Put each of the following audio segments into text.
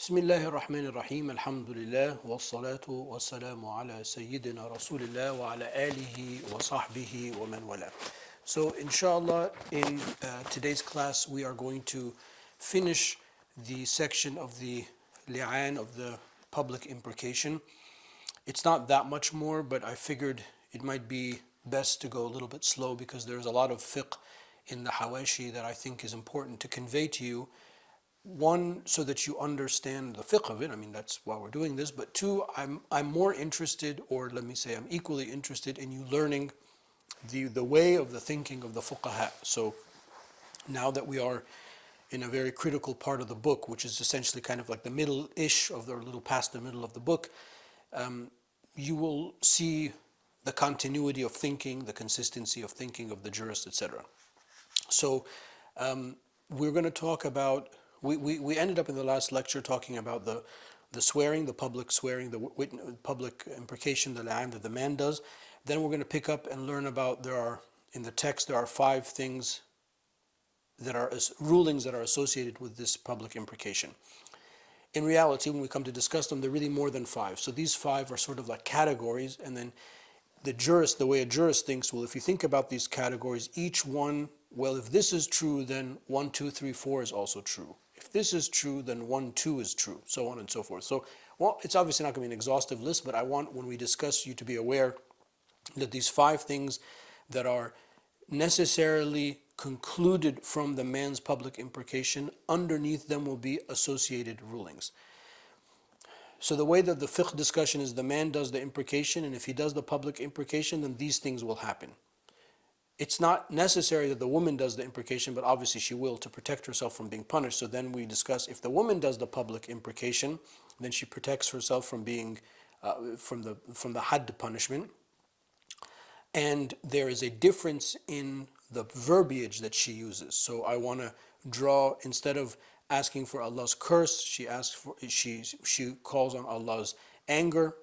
بسم الله الرحمن الرحيم الحمد لله والصلاة والسلام على سيدنا رسول الله وعلى آله وصحبه ومن والاه. So inshallah in today's class we are going to finish the section of the li'an of the public imprecation. It's not that much more, but I figured it might be best to go a little bit slow because there's a lot of fiqh in the hawashi that I think is important to convey to you. One, so that you understand the fiqh of it. I mean, that's why we're doing this. But two, I'm more interested, or let me say, I'm equally interested in you learning the way of the thinking of the fuqaha. So now that we are in a very critical part of the book, which is essentially kind of like the middle-ish of the, or a little past the middle of the book, you will see the continuity of thinking, the consistency of thinking of the jurist, etc. So we're going to talk about. We ended up in the last lecture talking about the swearing, the public swearing, the public imprecation, the li'an that the man does. Then we're going to pick up and learn about in the text there are 5 things that are rulings that are associated with this public imprecation. In reality, when we come to discuss them, they're really more than 5. So these 5 are sort of like categories, and then the way a jurist thinks, well, if you think about these categories, each one, well, if this is true, then 1, 2, 3, 4 is also true. If this is true, then 1, 2 is true, so on and so forth. So, well, it's obviously not going to be an exhaustive list, but I want, when we discuss, you to be aware that these 5 things that are necessarily concluded from the man's public imprecation, underneath them will be associated rulings. So the way that the fiqh discussion is, the man does the imprecation, and if he does the public imprecation, then these things will happen. It's not necessary that the woman does the imprecation, but obviously she will, to protect herself from being punished. So then we discuss, if the woman does the public imprecation, then she protects herself from being from the hadd punishment. And there is a difference in the verbiage that she uses. So I want to draw, instead of asking for Allah's curse, she calls on Allah's anger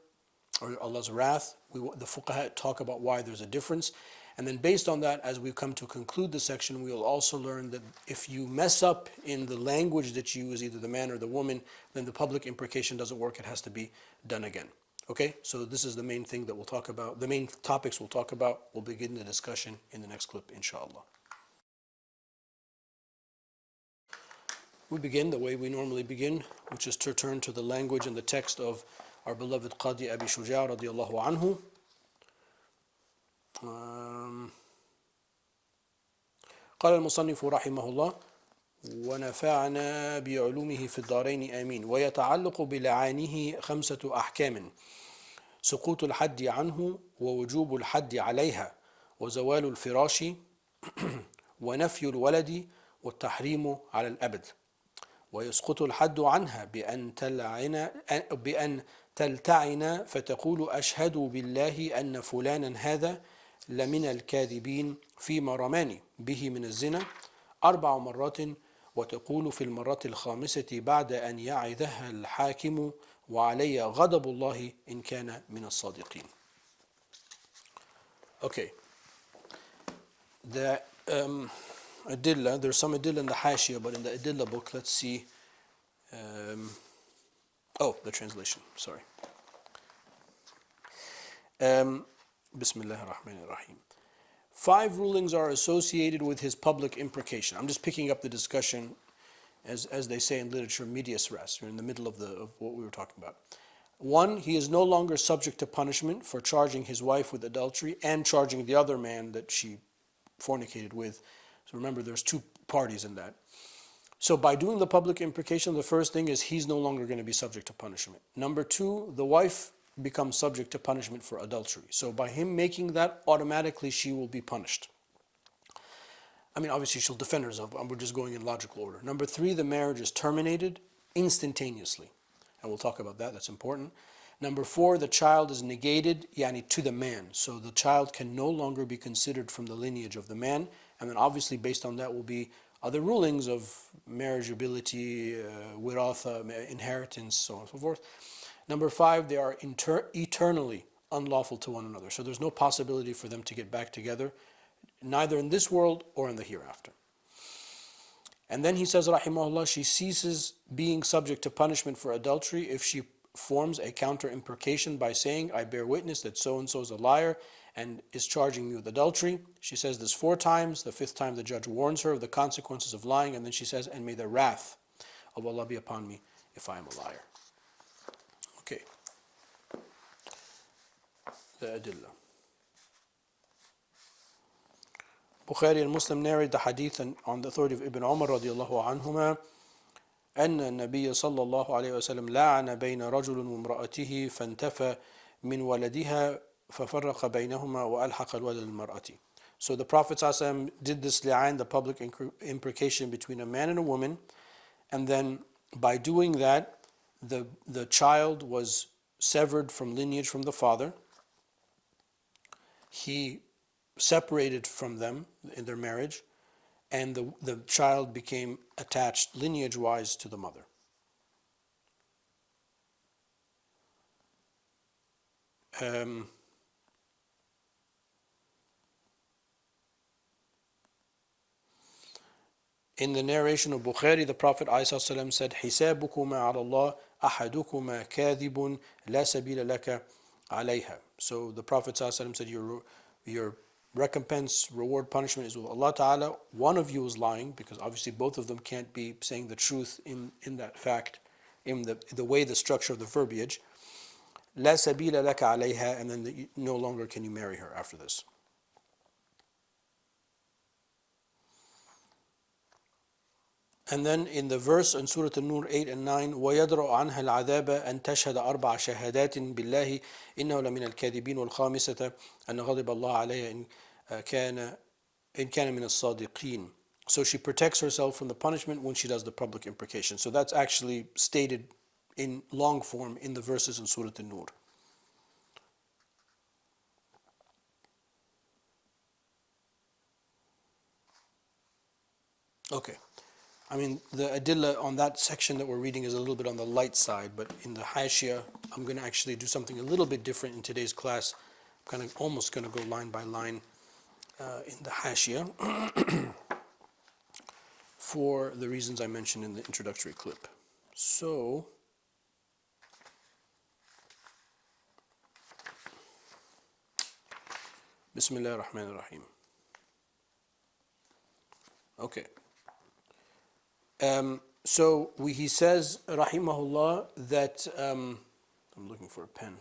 or Allah's wrath. The fuqaha talk about why there's a difference. And then based on that, as we come to conclude the section, we will also learn that if you mess up in the language that you use, either the man or the woman, then the public imprecation doesn't work. It has to be done again. Okay, so this is the main thing that we'll talk about, the main topics we'll talk about. We'll begin the discussion in the next clip, inshallah. We begin the way we normally begin, which is to turn to the language and the text of our beloved Qadi Abi Shuja' radiallahu anhu. قال المصنف رحمه الله ونفعنا بعلومه في الدارين آمين ويتعلق بلعانه 5 أحكام سقوط الحد عنه ووجوب الحد عليها وزوال الفراش ونفي الولد والتحريم على الأبد ويسقط الحد عنها بأن تلتعن فتقول أشهد بالله أن فلانا هذا لمن الكاذبين فيما رماني به من الزنا 4 مرات وتقول في المرة الخامسة بعد أن يعظها الحاكم وعلي غضب الله إن كان من الصادقين. Okay. The Adilla, there's some Adilla in the Hashia, but in the Adilla book, let's see. The translation, sorry. Bismillah ar-Rahman ar-Rahim. 5 rulings are associated with his public imprecation. I'm just picking up the discussion, as they say in literature, medias res. We're in the middle of what we were talking about. 1, he is no longer subject to punishment for charging his wife with adultery and charging the other man that she fornicated with. So remember, there's 2 parties in that. So by doing the public imprecation, the first thing is he's no longer going to be subject to punishment. Number 2, the wife becomes subject to punishment for adultery. So by him making that, automatically she will be punished. I mean, obviously she'll defend herself, but we're just going in logical order. Number 3, the marriage is terminated instantaneously. And we'll talk about that, that's important. Number 4, the child is negated, to the man. So the child can no longer be considered from the lineage of the man. And then obviously based on that will be other rulings of marriageability, wiratha, inheritance, so on and so forth. Number 5, they are eternally unlawful to one another. So there's no possibility for them to get back together, neither in this world or in the hereafter. And then he says, rahimahullah, she ceases being subject to punishment for adultery if she forms a counter imprecation by saying, I bear witness that so and so is a liar and is charging me with adultery. She says this 4 times. The 5th time the judge warns her of the consequences of lying, and then she says, and may the wrath of Allah be upon me if I am a liar. Okay. The Adillah. Bukhari and Muslim narrate the hadith on the authority of Ibn Umar radiallahu anhuma أن النبي صلى الله عليه وسلم لعن بين رجل وامرأته فانتفى من ولدها ففرق بينهما وألحق الولد للمرأة. So the Prophet ﷺ did this li'an, the public imprecation between a man and a woman, and then by doing that, the child was severed from lineage from the father. He separated from them in their marriage, and the child became attached lineage-wise to the mother. In the narration of Bukhari, the Prophet ﷺ said, حِسَابُكُمَا عَلَى اللَّهِ أَحَدُكُمَا كَاذِبٌ لَا سَبِيلَ لَكَ عَلَيْهَا. So the Prophet ﷺ said, your recompense, reward, punishment is with Allah Ta'ala. One of you is lying, because obviously both of them can't be saying the truth in that fact, in the way, the structure of the verbiage. لا سبيل لك عليها, and then no longer can you marry her after this. And then in the verse in Surah An-Nur 8 and 9, وَيَدْرَأُ عَنْهَا الْعَذَابَ أَن تَشْهَدَ أَرْبَعَ شَهَادَاتٍ بِاللَّهِ إِنَّهُ لَمِنَ الْكَاذِبِينَ وَالْخَامِسَةَ أَنَّ غَضِبَ اللَّهَ عَلَيْهَا إِن كَانَ مِنَ الصَّادِقِينَ. So she protects herself from the punishment when she does the public imprecation. So that's actually stated in long form in the verses in Surah An-Nur. Okay. I mean, the adillah on that section that we're reading is a little bit on the light side, but in the hashia, I'm going to actually do something a little bit different in today's class. I'm kind of almost going to go line by line in the hashia for the reasons I mentioned in the introductory clip. So, Bismillah ar-Rahman ar-Rahim. Okay. So he says, rahimahullah, that I'm looking for a pen.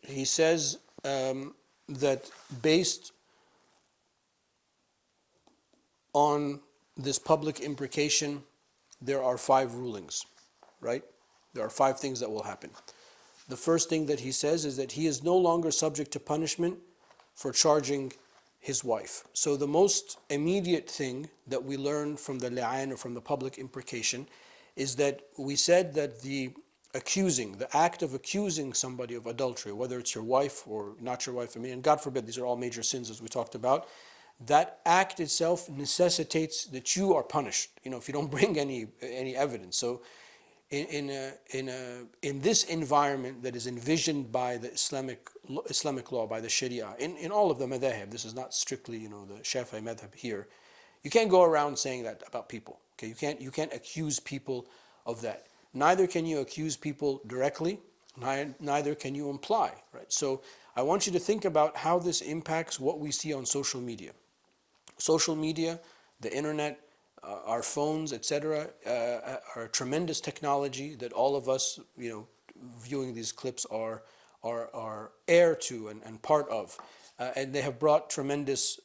He says that based on this public imprecation, there are 5 rulings, right? There are 5 things that will happen. The first thing that he says is that he is no longer subject to punishment for charging his wife. So the most immediate thing that we learn from the li'an or from the public imprecation is that we said that the act of accusing somebody of adultery, whether it's your wife or not your wife, I mean, and God forbid, these are all major sins as we talked about, that act itself necessitates that you are punished, if you don't bring any evidence. So in this environment that is envisioned by the Islamic law, by the Sharia, in all of the madhahib, this is not strictly the Shafi'i madhab here, you can't go around saying that about people. Okay, you can't accuse people of that. Neither can you accuse people directly, neither can you imply, right? So I want you to think about how this impacts what we see on social media. Social media, the internet, our phones, etc., are tremendous technology that all of us, viewing these clips are heir to and part of. And they have brought tremendous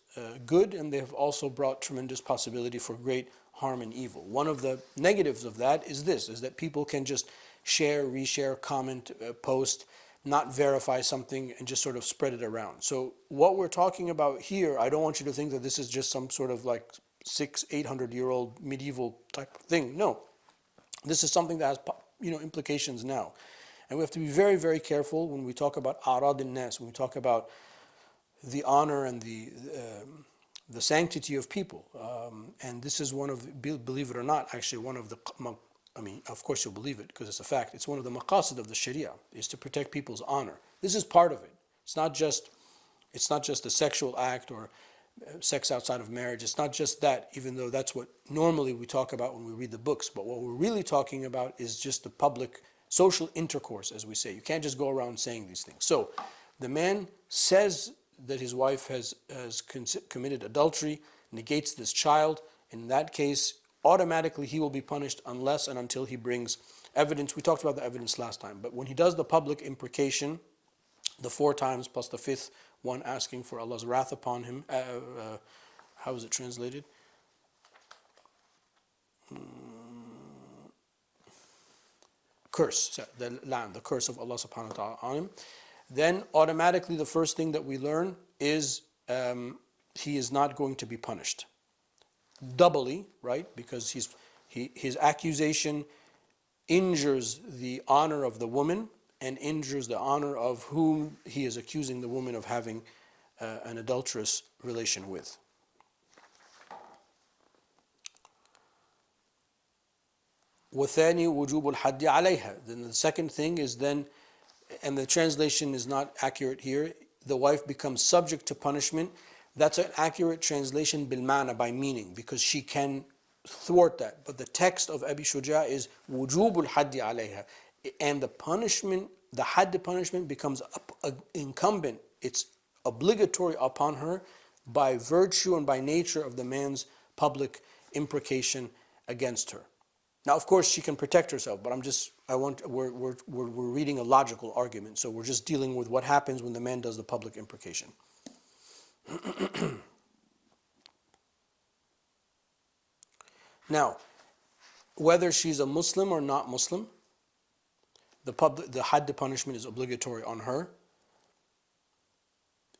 good, and they have also brought tremendous possibility for great harm and evil. One of the negatives of that is that people can just share, reshare, comment, post, not verify something, and just sort of spread it around. So what we're talking about here, I don't want you to think that this is just some sort of like 600-800-year-old medieval type of thing. No, this is something that has implications now, and we have to be very, very careful when we talk about arad al-nas, when we talk about the honor and the sanctity of people. And this is one of, believe it or not, actually one of the, of course you'll believe it because it's a fact, it's one of the maqasid of the Sharia, is to protect people's honor. This is part of it. It's not just a sexual act or sex outside of marriage. It's not just that, even though that's what normally we talk about when we read the books. But what we're really talking about is just the public social intercourse, as we say. You can't just go around saying these things. So the man says that his wife has committed adultery, negates this child. In that case, automatically he will be punished unless and until he brings evidence. We talked about the evidence last time. But when he does the public imprecation, the 4 times plus the 5th one asking for Allah's wrath upon him. How is it translated? Curse, the curse of Allah subhanahu wa ta'ala on him. Then automatically the first thing that we learn is he is not going to be punished. Doubly, right? Because his accusation injures the honor of the woman and injures the honor of whom he is accusing the woman of having an adulterous relation with. وَثَانِي وُجُوبُ الْحَدِّ عَلَيْهَا. Then the second thing is then, and the translation is not accurate here, the wife becomes subject to punishment. That's an accurate translation بالمعنى, by meaning, because she can thwart that. But the text of Abi Shuja is وُجُوبُ الْحَدِّ عَلَيْهَا. And the punishment, the hadd punishment becomes incumbent. It's obligatory upon her by virtue and by nature of the man's public imprecation against her. Now, of course, she can protect herself, but we're reading a logical argument, so we're just dealing with what happens when the man does the public imprecation. Now, whether she's a Muslim or not Muslim, the hadd punishment is obligatory on her.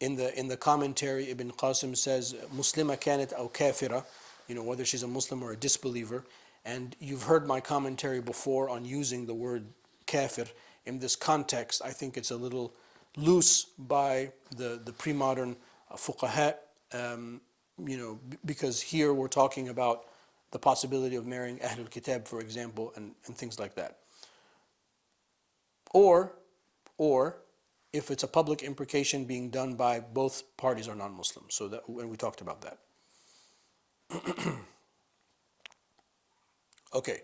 In the commentary, Ibn Qasim says, Muslima kanat aw kafira, whether she's a Muslim or a disbeliever. And you've heard my commentary before on using the word kafir in this context. I think it's a little loose by the pre-modern fuqaha, because here we're talking about the possibility of marrying Ahlul Kitab, for example, and things like that. Or if it's a public imprecation being done by both parties are non-Muslims. So that when we talked about that. Okay.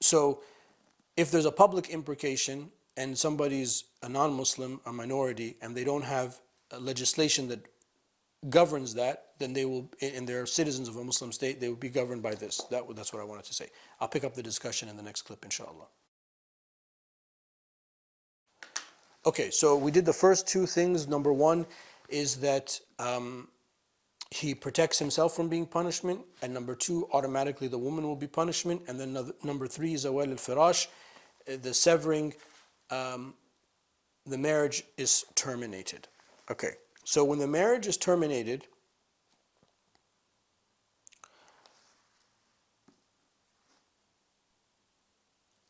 So if there's a public imprecation and somebody's a non-Muslim, a minority, and they don't have a legislation that governs that, then they will, and they're citizens of a Muslim state, they will be governed by this. That's what I wanted to say. I'll pick up the discussion in the next clip, inshallah. Okay, so we did the first 2 things. Number 1 is that he protects himself from being punishment, and number 2, automatically the woman will be punishment, and then number 3 is zawal al-firash, the severing, the marriage is terminated. Okay, so when the marriage is terminated,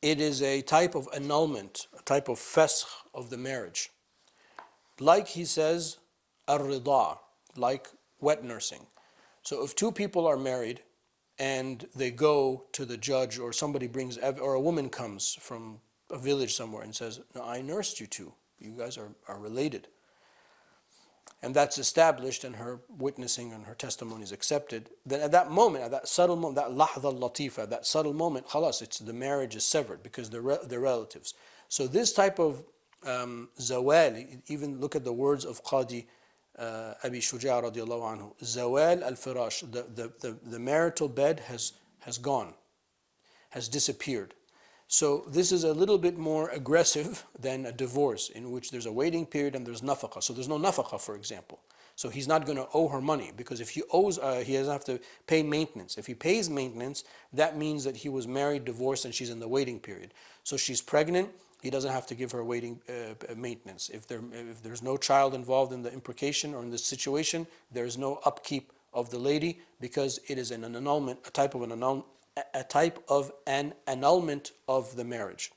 it is a type of annulment, a type of fasakh of the marriage. Like he says, ar-rida, like wet nursing. So if 2 people are married and they go to the judge, or somebody brings, or a woman comes from a village somewhere and says, no, I nursed you 2. You guys are related. And that's established, and her witnessing and her testimony is accepted. Then at that moment, at that subtle moment, that lahdha latifa, that subtle moment, khalas, the marriage is severed because they're relatives. So this type of zawal, even look at the words of Qadi Abi Shuja radiallahu anhu, zawal al-firash, the marital bed has gone, has disappeared. So this is a little bit more aggressive than a divorce, in which there's a waiting period and there's nafaqah. So there's no nafaqah, for example. So he's not going to owe her money, because if he owes, he doesn't have to pay maintenance. If he pays maintenance, that means that he was married, divorced, and she's in the waiting period. So she's pregnant, he doesn't have to give her waiting maintenance. If there's no child involved in the imprecation or in this situation, there's no upkeep of the lady, because it is an annulment, a type of an annulment of the marriage.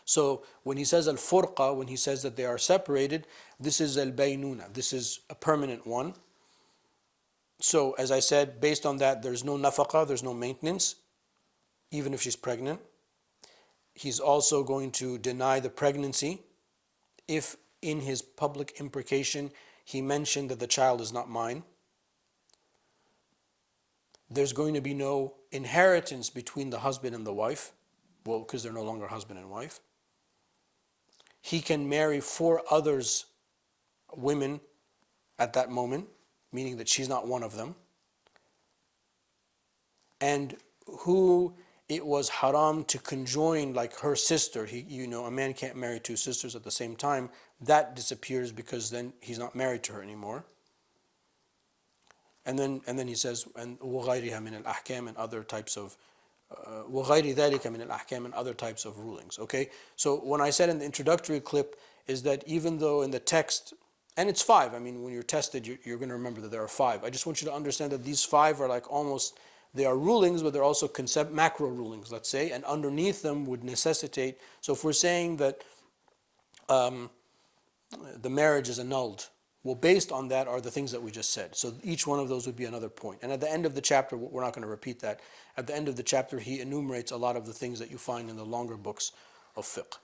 So when he says al-furqa, when he says that they are separated, this is al-baynuna. This is a permanent one. So as I said, based on that, there's no nafaqah, there's no maintenance, even if she's pregnant. He's also going to deny the pregnancy if in his public imprecation he mentioned that the child is not mine. There's going to be no inheritance between the husband and the wife, well, because they're no longer husband and wife. He can marry 4 others, women, at that moment, meaning that she's not one of them. And who it was haram to conjoin, like her sister. A man can't marry 2 sisters at the same time. That disappears because then he's not married to her anymore. And then he says, and وغيرها من الأحكام, and other types of وغير ذلك من الأحكام, and other types of rulings. Okay, so when I said in the introductory clip is that even though in the text, and it's 5, I mean when you're tested you're going to remember that there are 5. I just want you to understand that these 5 are like almost, they are rulings, but they're also macro rulings, let's say, and underneath them would necessitate. So if we're saying that the marriage is annulled, well, based on that are the things that we just said. So each one of those would be another point. And at the end of the chapter, we're not going to repeat that. At the end of the chapter, he enumerates a lot of the things that you find in the longer books of fiqh.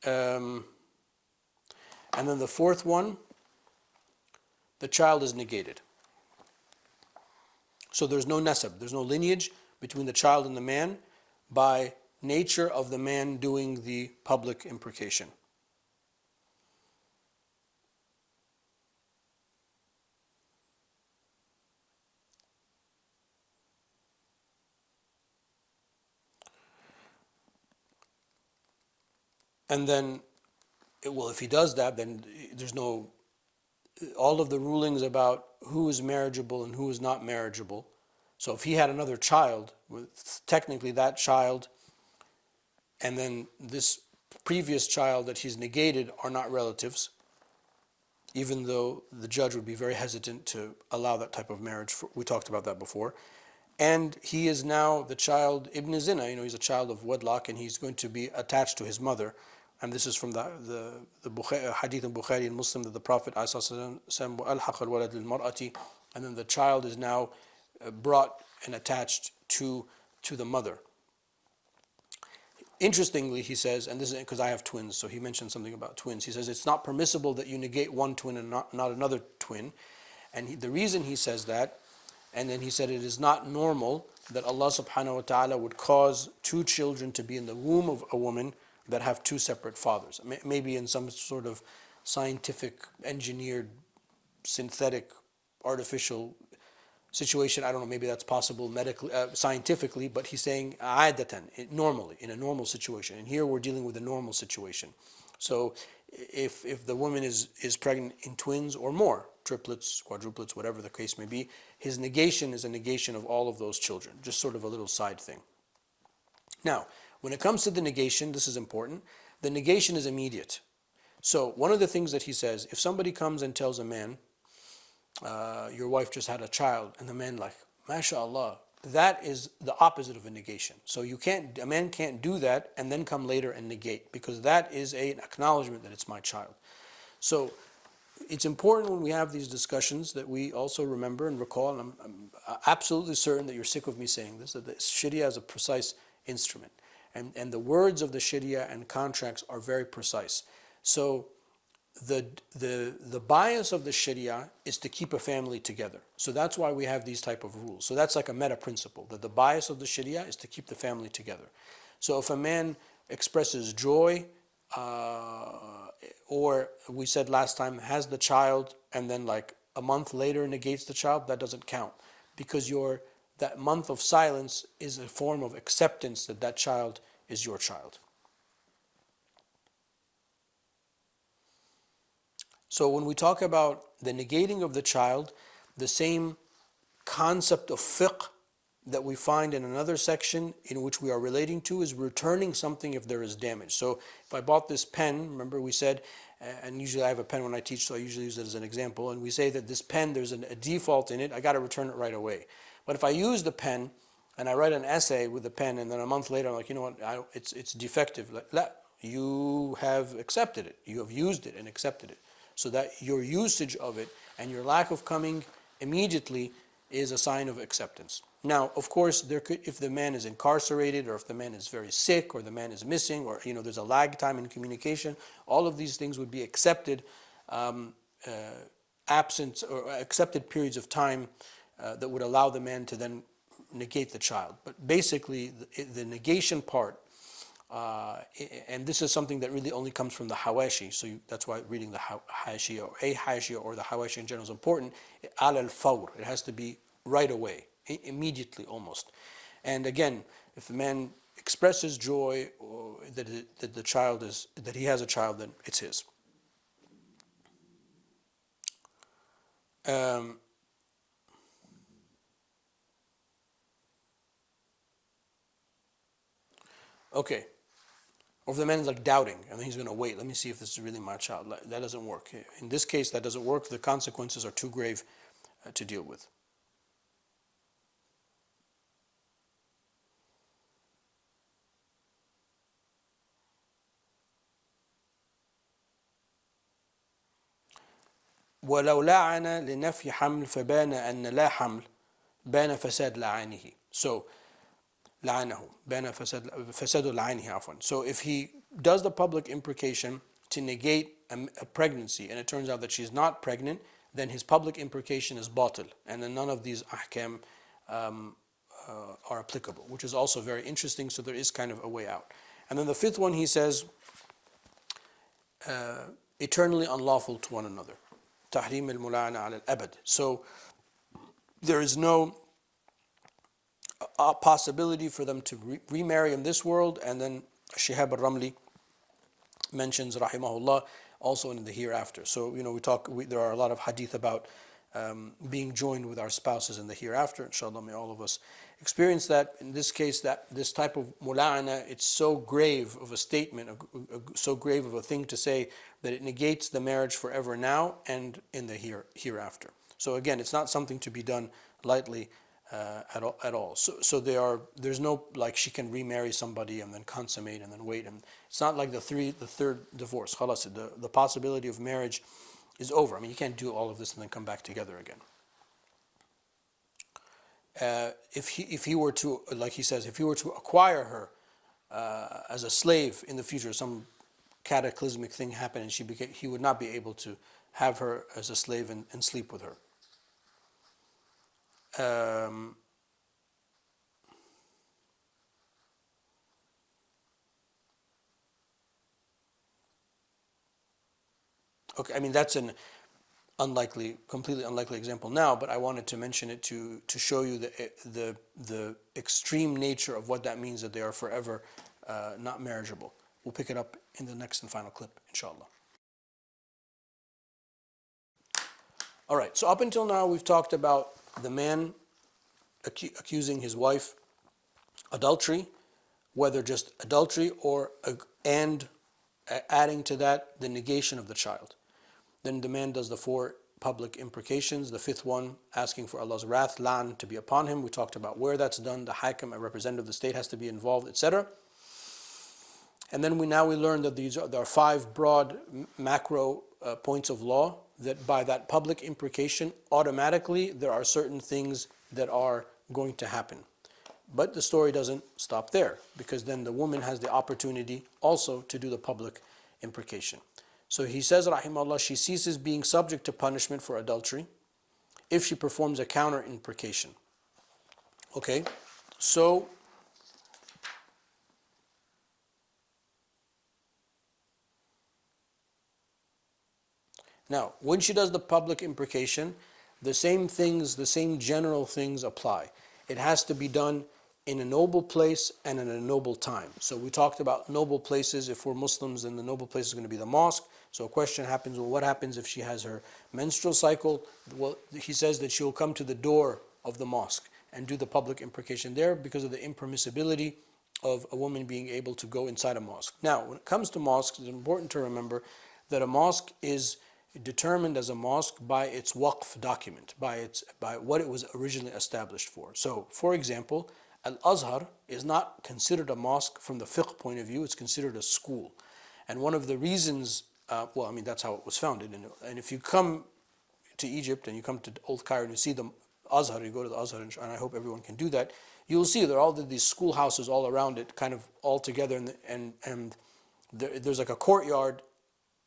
And then the 4th one, the child is negated. So there's no nasab, there's no lineage between the child and the man by nature of the man doing the public imprecation. And then, well, if he does that, then there's no, all of the rulings about who is marriageable and who is not marriageable. So if he had another child, technically that child and then this previous child that he's negated are not relatives, even though the judge would be very hesitant to allow that type of marriage. We talked about that before. And he is now the child, Ibn Zina, he's a child of wedlock, and he's going to be attached to his mother. And this is from the hadith in Bukhari and Muslim that the Prophet ﷺ, and then the child is now brought and attached to the mother. Interestingly, he says, and this is because I have twins, so he mentioned something about twins. He says it's not permissible that you negate one twin and not another twin. And the reason he says that, and then he said it is not normal that Allah subhanahu wa ta'ala would cause 2 children to be in the womb of a woman that have 2 separate fathers. Maybe in some sort of scientific, engineered, synthetic, artificial situation, I don't know, maybe that's possible medically, scientifically, but he's saying عادةً, normally, in a normal situation. And here we're dealing with a normal situation. So if the woman is pregnant in twins or more, triplets, quadruplets, whatever the case may be, his negation is a negation of all of those children, just sort of a little side thing. Now, when it comes to the negation, this is important, the negation is immediate. So one of the things that he says, if somebody comes and tells a man, your wife just had a child, and the man like, mashallah, that is the opposite of a negation. So a man can't do that and then come later and negate, because that is an acknowledgement that it's my child. So it's important when we have these discussions that we also remember and recall, and I'm absolutely certain that you're sick of me saying this, that the Sharia is a precise instrument. And the words of the Sharia and contracts are very precise. So the bias of the Sharia is to keep a family together. So that's why we have these type of rules. So that's like a meta principle, that the bias of the Sharia is to keep the family together. So if a man expresses joy, or we said last time, has the child and then like a month later negates the child, that doesn't count, because that month of silence is a form of acceptance that that child is your child. So when we talk about the negating of the child, the same concept of fiqh that we find in another section in which we are relating to is returning something if there is damage. So if I bought this pen, remember we said, and usually I have a pen when I teach, so I usually use it as an example, and we say that this pen, there's a default in it, I got to return it right away. But if I use the pen and I write an essay with the pen, and then a month later I'm like, you know what, it's defective. You have accepted it. You have used it and accepted it. So that your usage of it and your lack of coming immediately is a sign of acceptance. Now, of course, there could, if the man is incarcerated, or if the man is very sick, or the man is missing, or there's a lag time in communication, all of these things would be accepted um, uh, absence or accepted periods of time that would allow the man to then negate the child. But basically, the negation part, and this is something that really only comes from the Hawashi, so that's why reading the Hashia or a Hashia or the Hawashi in general is important. Al al-fawr, it has to be right away, immediately almost. And again, if the man expresses joy or that the child is, that he has a child, then it's his. Okay. Or if the man is like doubting, and then he's going to wait, let me see if this is really my child. That doesn't work. In this case, that doesn't work. The consequences are too grave to deal with. ولو لعن لنفي حمل فبان أن لا حمل بان فساد لعانه. So لعنه بان فساد لعانه عفوا. So if he does the public imprecation to negate a pregnancy and it turns out that she's not pregnant, then his public imprecation is batil, and then none of these ahkam are applicable, which is also very interesting. So there is kind of a way out. And then the fifth one, he says, eternally unlawful to one another. تحريم الملاعنة على الأبد. So there is no possibility for them to remarry in this world. And then Shihab al-Ramli mentions, rahimahullah, also in the hereafter. So there are a lot of hadith about being joined with our spouses in the hereafter. Inshallah, may all of us experience that. In this case, that this type of mula'ana, it's so grave of a statement, so grave of a thing to say, that it negates the marriage forever now and in the hereafter. So again, it's not something to be done lightly at all. So there's no like she can remarry somebody and then consummate and then wait, and it's not like the third divorce. Khalas, the possibility of marriage is over. I mean, you can't do all of this and then come back together again. If he were to, like he says, if he were to acquire her as a slave in the future, some cataclysmic thing happened and he would not be able to have her as a slave and sleep with her. Okay, I mean that's an completely unlikely example now, but I wanted to mention it to show you the extreme nature of what that means, that they are forever not marriageable. We'll pick it up in the next and final clip, inshallah. All right, so up until now we've talked about the man accusing his wife adultery, whether just adultery or and adding to that the negation of the child. Then the man does the 4 public imprecations. The 5th one, asking for Allah's wrath, lan, to be upon him. We talked about where that's done. The hakim, a representative of the state, has to be involved, etc. And then we learn that there are 5 broad macro points of law, that by that public imprecation, automatically there are certain things that are going to happen. But the story doesn't stop there, because then the woman has the opportunity also to do the public imprecation. So he says, rahimahullah, she ceases being subject to punishment for adultery if she performs a counter imprecation. Okay, so now when she does the public imprecation, the same general things apply. It has to be done in a noble place and in a noble time. So we talked about noble places. If we're Muslims, then the noble place is going to be the mosque. So a question happens, well, what happens if she has her menstrual cycle? Well, he says that she will come to the door of the mosque and do the public imprecation there, because of the impermissibility of a woman being able to go inside a mosque. Now, when it comes to mosques, it's important to remember that a mosque is determined as a mosque by its waqf document, by what it was originally established for. So, for example, Al-Azhar is not considered a mosque from the fiqh point of view, it's considered a school. And one of the reasons, that's how it was founded. And if you come to Egypt and you come to Old Cairo and you see the Azhar, you go to the Azhar, and I hope everyone can do that, you'll see there are all these schoolhouses all around it, kind of all together, and there's like a courtyard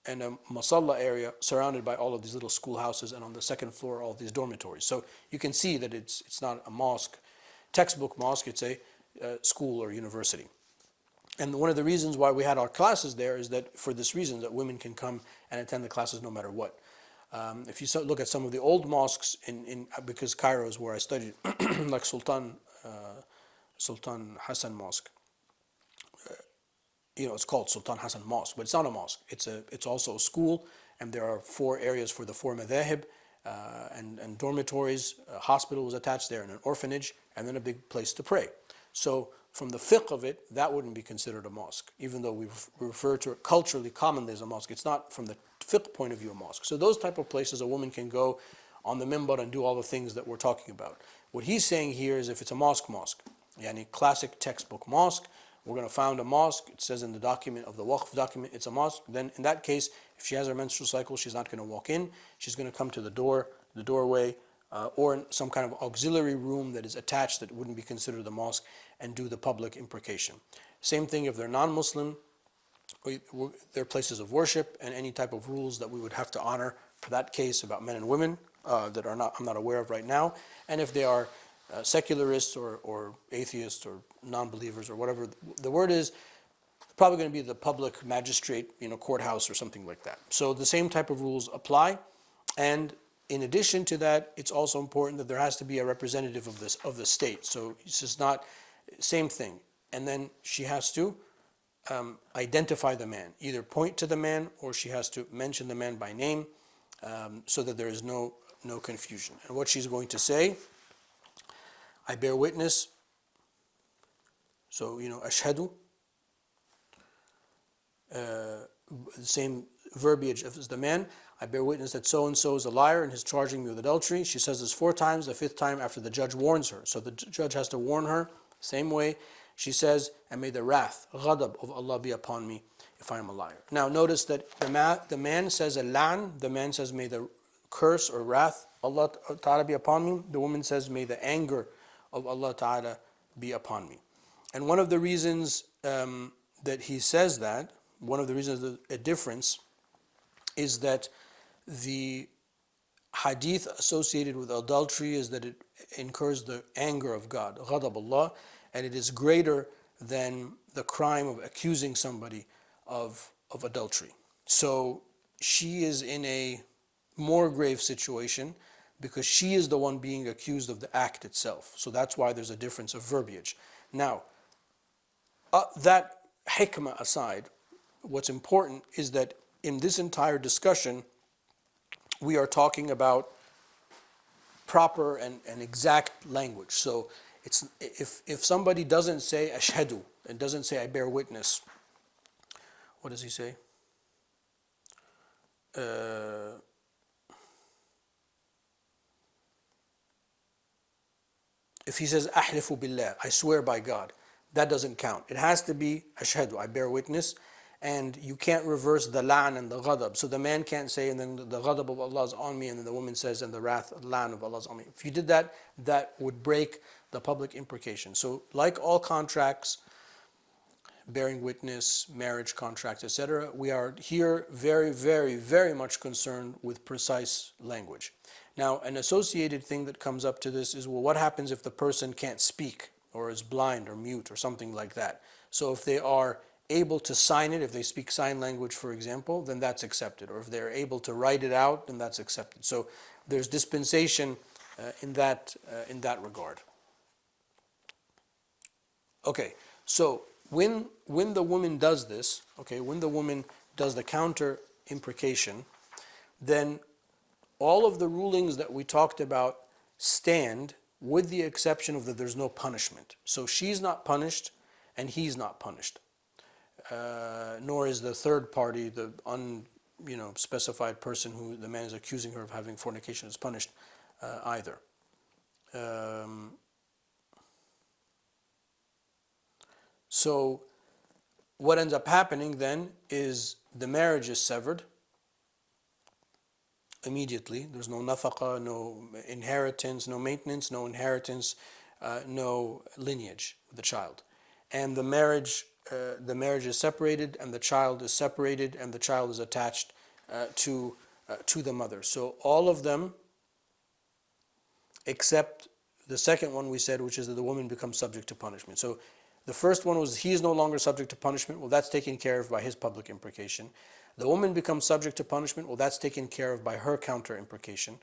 and a masalla area surrounded by all of these little schoolhouses, and on the second floor all these dormitories. So you can see that it's not a mosque, textbook mosque, it's a school or university. And one of the reasons why we had our classes there is that for this reason, that women can come and attend the classes no matter what. If you look at some of the old mosques because Cairo is where I studied, like Sultan Hassan Mosque. It's called Sultan Hassan Mosque, but it's not a mosque. It's also a school, and there are 4 areas for the 4 madhahib, and dormitories, a hospital was attached there, and an orphanage, and then a big place to pray. So from the fiqh of it, that wouldn't be considered a mosque, even though we refer to it culturally commonly as a mosque. It's not from the fiqh point of view a mosque. So those type of places a woman can go on the minbar and do all the things that we're talking about. What he's saying here is if it's a mosque, yani classic textbook mosque, we're going to found a mosque, it says in the document of the waqf document, it's a mosque, then in that case, if she has her menstrual cycle, she's not going to walk in, she's going to come to the doorway, or in some kind of auxiliary room that is attached that wouldn't be considered a mosque, and do the public imprecation. Same thing if they're non-Muslim, they're places of worship, and any type of rules that we would have to honor for that case about men and women that I'm not aware of right now. And if they are secularists or atheists or non-believers or whatever the word is, probably going to be the public magistrate, courthouse or something like that. So the same type of rules apply. And in addition to that, it's also important that there has to be a representative of the state. So it's just not same thing. And then she has to identify the man, either point to the man or she has to mention the man by name, so that there is no confusion. And what she's going to say, I bear witness. So, ashhadu, the same verbiage as the man. I bear witness that so-and-so is a liar and is charging me with adultery. She says this 4 times, the 5th time after the judge warns her. So the judge has to warn her. Same way, she says, and may the wrath, ghadab of Allah be upon me if I am a liar. Now notice that the man says a lan, the man says may the curse or wrath Allah Ta'ala be upon me. The woman says may the anger of Allah Ta'ala be upon me. And one of the reasons that he says that, one of the reasons a difference is that the hadith associated with adultery is that it incurs the anger of God, ghadab Allah, and it is greater than the crime of accusing somebody of adultery. So she is in a more grave situation because she is the one being accused of the act itself. So that's why there's a difference of verbiage. Now, that hikmah aside, what's important is that in this entire discussion, we are talking about proper and exact language. So it's if somebody doesn't say ashhadu and doesn't say I bear witness, what does he say? If he says ahlifu billah, I swear by God, that doesn't count. It has to be ashhadu, I bear witness. And you can't reverse the la'an and the ghadab. So the man can't say, and then the ghadab of Allah is on me, and then the woman says, and the wrath, la'an of Allah is on me. If you did that, that would break the public imprecation. So like all contracts, bearing witness, marriage contracts, etc., we are here very, very, very much concerned with precise language. Now, an associated thing that comes up to this is, well, what happens if the person can't speak, or is blind, or mute, or something like that? So if they are able to sign it, if they speak sign language, for example, then that's accepted. Or if they're able to write it out, then that's accepted. So there's dispensation in that regard. Okay, so when the woman does this, when the woman does the counter imprecation, then all of the rulings that we talked about stand, with the exception of that there's no punishment. So she's not punished and he's not punished. Nor is the third party, the specified person who the man is accusing her of having fornication, is punished either. So what ends up happening then is the marriage is severed, immediately. There's no nafaqa, no inheritance, no maintenance, no inheritance, no lineage with the child. And the marriage is separated, and the child is separated, and the child is attached to the mother. So all of them, except the second one we said, which is that the woman becomes subject to punishment. So the first one was he is no longer subject to punishment. Well, that's taken care of by his public imprecation. The woman becomes subject to punishment. Well, that's taken care of by her counter imprecation.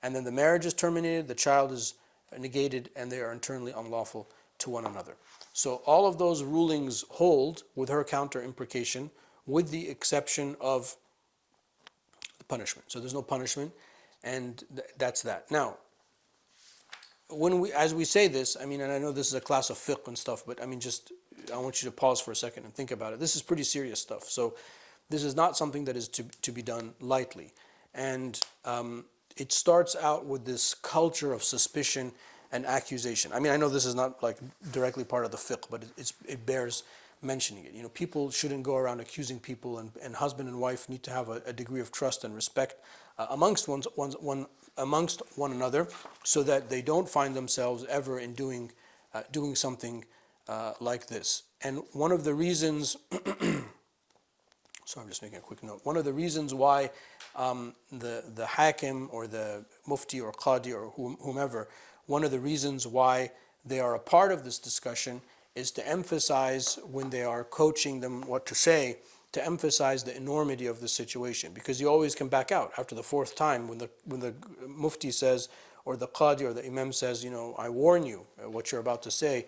And then the marriage is terminated, the child is negated, and they are internally unlawful to one another. So all of those rulings hold with her counter imprecation, with the exception of the punishment. So there's no punishment, and that's that. Now, as we say this, I mean, and I know this is a class of fiqh and stuff, but I mean, I want you to pause for a second and think about it. This is pretty serious stuff. So this is not something that is to be done lightly. And it starts out with this culture of suspicion and accusation. I mean, I know this is not like directly part of the fiqh, but it bears mentioning it. You know, people shouldn't go around accusing people, and husband and wife need to have a degree of trust and respect amongst one another, so that they don't find themselves ever in doing something like this. And one of the reasons, so I'm just making a quick note. One of the reasons why the hakim or the mufti or qadi or whomever, one of the reasons why they are a part of this discussion is to emphasize, when they are coaching them what to say, to emphasize the enormity of the situation, because you always can back out after the fourth time when the mufti says, or the qadi or the imam says, you know, I warn you what you're about to say.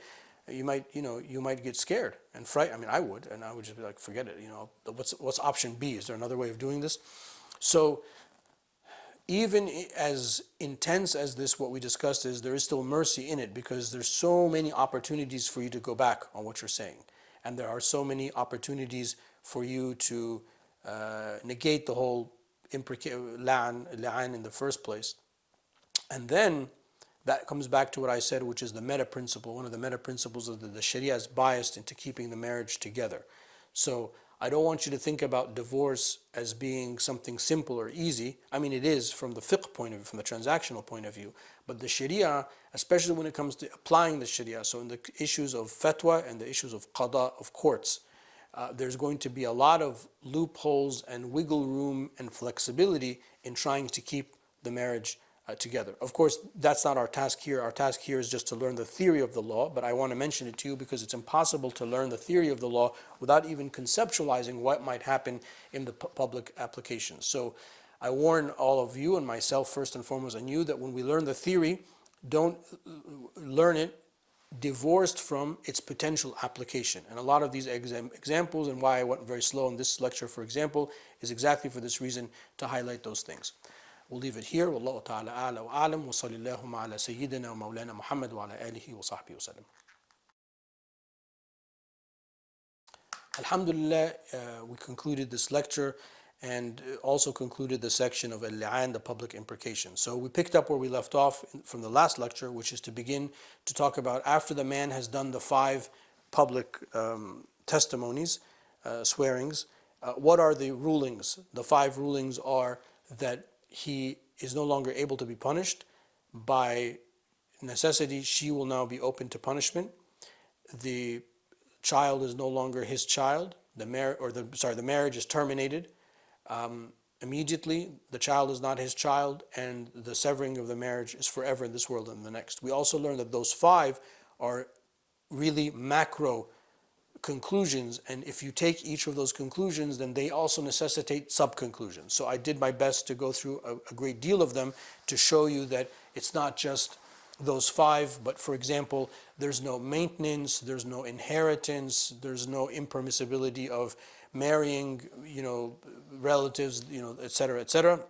You might get scared and frightened. I mean, I would just be like, forget it. You know, what's option B? Is there another way of doing this? So even as intense as this, what we discussed is, there is still mercy in it, because there's so many opportunities for you to go back on what you're saying, and there are so many opportunities for you to negate the whole la'an in the first place. And then that comes back to what I said, which is the meta principle. One of the meta principles is that the Sharia is biased into keeping the marriage together. So I don't want you to think about divorce as being something simple or easy. I mean, it is from the fiqh point of view, from the transactional point of view. But the Sharia, especially when it comes to applying the Sharia, so in the issues of fatwa and the issues of qada, of courts, there's going to be a lot of loopholes and wiggle room and flexibility in trying to keep the marriage together. Of course, that's not our task here. Our task here is just to learn the theory of the law, but I want to mention it to you because it's impossible to learn the theory of the law without even conceptualizing what might happen in the public application. So I warn all of you, and myself first and foremost, and you, that when we learn the theory, don't learn it divorced from its potential application. And a lot of these examples, and why I went very slow in this lecture, for example, is exactly for this reason, to highlight those things. We'll leave it here. Wallahu ta'ala a'la wa a'lam, wa sallallahu ala sayyidina wa maulana Muhammad wa ala alihi wa sahbihi wa sallam. Alhamdulillah, we concluded this lecture and also concluded the section of al-li'an, the public imprecation. So we picked up where we left off from the last lecture, which is to begin to talk about, after the man has done the 5 public testimonies, swearings, what are the rulings? The 5 rulings are that he is no longer able to be punished. By necessity, she will now be open to punishment. The child is no longer his child. The marriage is terminated immediately. The child is not his child, and the severing of the marriage is forever in this world and the next. We also learned that those 5 are really macro conclusions, and if you take each of those conclusions, then they also necessitate sub-conclusions. So I did my best to go through a great deal of them to show you that it's not just those 5, but for example, there's no maintenance, there's no inheritance, there's no impermissibility of marrying, relatives, etc., etc.,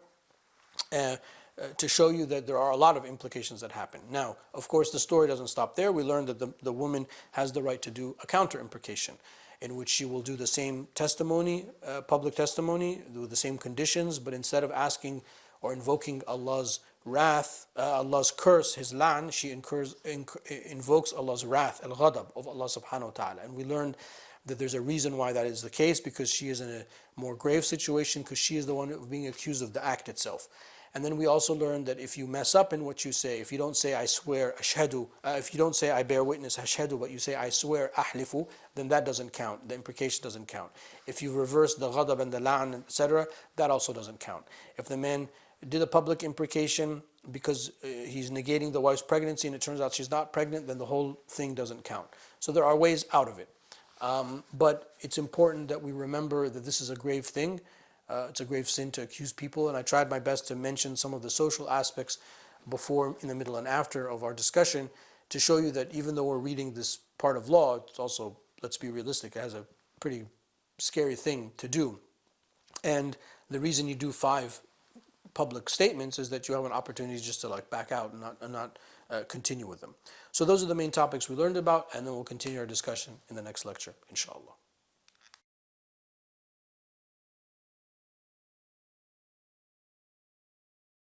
to show you that there are a lot of implications that happen. Now, of course, the story doesn't stop there. We learned that the woman has the right to do a counter imprecation, in which she will do the same testimony, public testimony, with the same conditions, but instead of asking or invoking Allah's wrath, Allah's curse, His la'an, she invokes Allah's wrath, al-ghadab of Allah subhanahu wa ta'ala. And we learned that there's a reason why that is the case, because she is in a more grave situation, because she is the one being accused of the act itself. And then we also learned that if you mess up in what you say, if you don't say I swear ashhadu, if you don't say I bear witness ashhadu, but you say I swear ahlifu, then that doesn't count. The imprecation doesn't count. If you reverse the ghadab and the la'an, etc., that also doesn't count. If the man did a public imprecation because he's negating the wife's pregnancy and it turns out she's not pregnant, then the whole thing doesn't count. So there are ways out of it. But it's important that we remember that this is a grave thing. It's a grave sin to accuse people, and I tried my best to mention some of the social aspects before, in the middle, and after of our discussion to show you that even though we're reading this part of law, it's also, let's be realistic, it has a pretty scary thing to do. And the reason you do 5 public statements is that you have an opportunity just to like back out and not continue with them. So those are the main topics we learned about, and then we'll continue our discussion in the next lecture, inshallah.